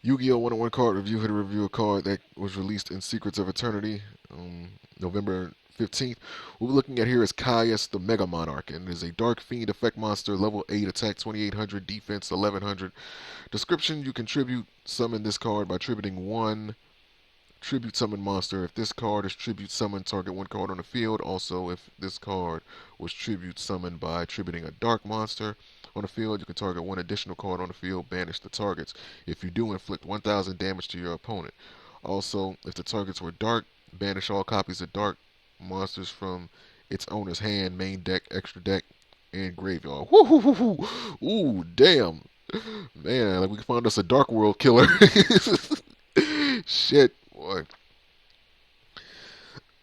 Yu-Gi-Oh 101 card review. Hit a review a card that was released in Secrets of Eternity, November 15th. What we're looking at here is Caius the Mega Monarch, and it is a Dark Fiend effect monster, level 8, attack 2800, defense 1100. Description: you can tribute summon this card by tributing one tribute summon monster. If this card is tribute summoned, target one card on the field. Also, if this card was tribute summoned by tributing a dark monster on the field, you can target one additional card on the field, banish the targets. If you do, inflict 1000 damage to your opponent. Also, if the targets were dark, banish all copies of dark monsters from its owner's hand, main deck, extra deck, and graveyard. Woo hoo hoo hoo! Ooh, damn. Man, like we found us a Dark World killer. Shit, boy.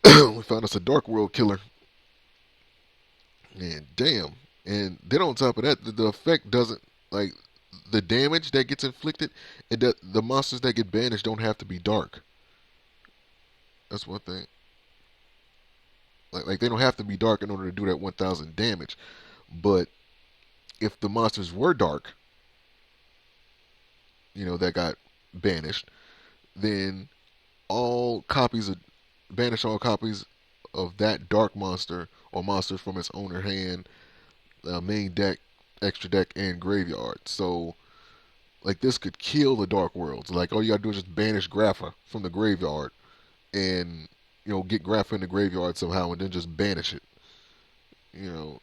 We found us a Dark World killer. Man, damn. And then on top of that, the effect doesn't, like, the damage that gets inflicted, the monsters that get banished don't have to be dark. That's one thing. Like they don't have to be dark in order to do that 1000 damage. But if the monsters were dark, that got banished, then all copies of banish all copies of that dark monster or monsters from its owner hand, main deck, extra deck, and graveyard. So, like, this could kill the Dark Worlds. Like, all you gotta do is just banish Grapha from the graveyard and, get Grapha in the graveyard somehow and then just banish it. You know,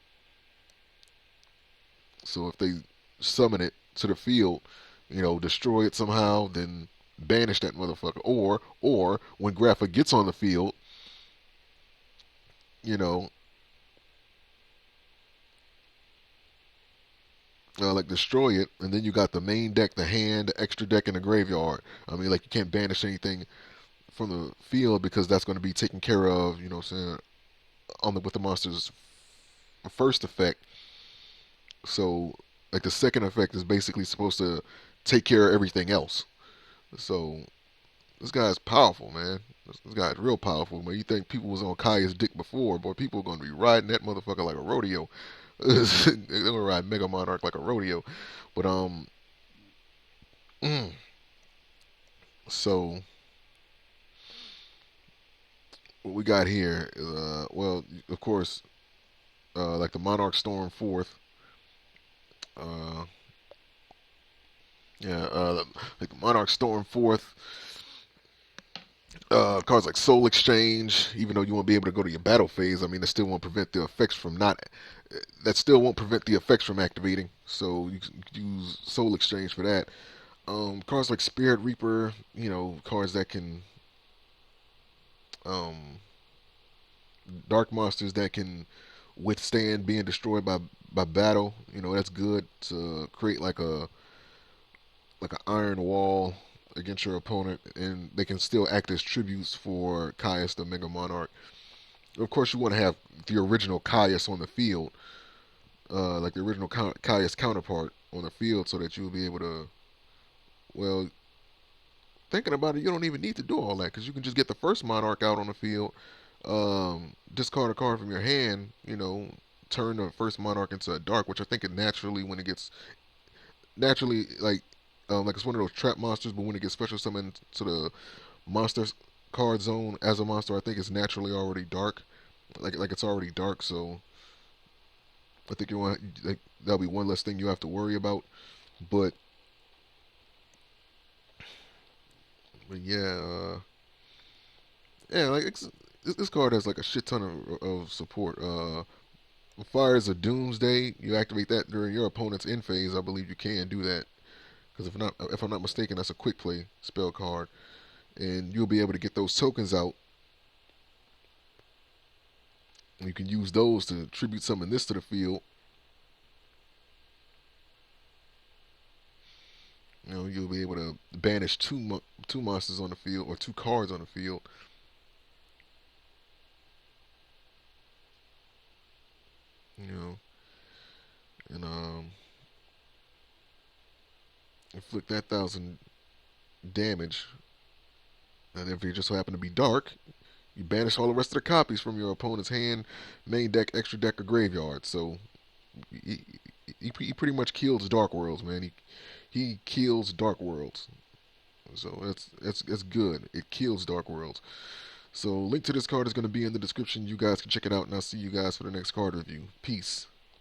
so if they summon it to the field, destroy it somehow, then banish that motherfucker. Or when Grapha gets on the field, you know, like destroy it, and then you got the main deck, the hand, the extra deck, and the graveyard. I mean, like you can't banish anything from the field because that's going to be taken care of. What I'm saying, with the monster's first effect. So, like the second effect is basically supposed to take care of everything else. So this guy's powerful, man. This guy's real powerful. Man, you think people was on Caius' dick before, boy? People are going to be riding that motherfucker like a rodeo. They're gonna ride Mega Monarch like a rodeo. But mm, so what we got here is well, of course, like the Monarch Storm Fourth. Uh, yeah, like the Monarch Storm Fourth. Cards like Soul Exchange, even though you won't be able to go to your battle phase, I mean, that still won't prevent the effects from not. That still won't prevent the effects from activating. So you can use Soul Exchange for that. Cards like Spirit Reaper, cards that can um, dark monsters that can withstand being destroyed by battle. That's good to create like an iron wall against your opponent, and they can still act as tributes for Caius the Mega Monarch. Of course, you want to have the original Caius on the field, like the original Caius counterpart on the field, so that you'll be able to. Well, thinking about it, you don't even need to do all that because you can just get the first Monarch out on the field, discard a card from your hand, turn the first Monarch into a dark, which I think it naturally when it gets naturally like it's one of those trap monsters, but when it gets special summoned to the monster card zone as a monster, I think it's naturally already dark, like it's already dark. So I think you want like that'll be one less thing you have to worry about. But yeah, yeah, like this card has like a shit ton of support. Fires a Doomsday. You activate that during your opponent's end phase. I believe you can do that because if I'm not mistaken, that's a quick play spell card, and you'll be able to get those tokens out. You can use those to tribute summon this to the field. You'll be able to banish two monsters on the field or two cards on the field. You know, and inflict that 1000 damage. And if you just so happen to be dark, you banish all the rest of the copies from your opponent's hand, main deck, extra deck, or graveyard. So he pretty much kills Dark Worlds, man. He kills Dark Worlds. So that's good. It kills Dark Worlds. So link to this card is going to be in the description. You guys can check it out, and I'll see you guys for the next card review. Peace.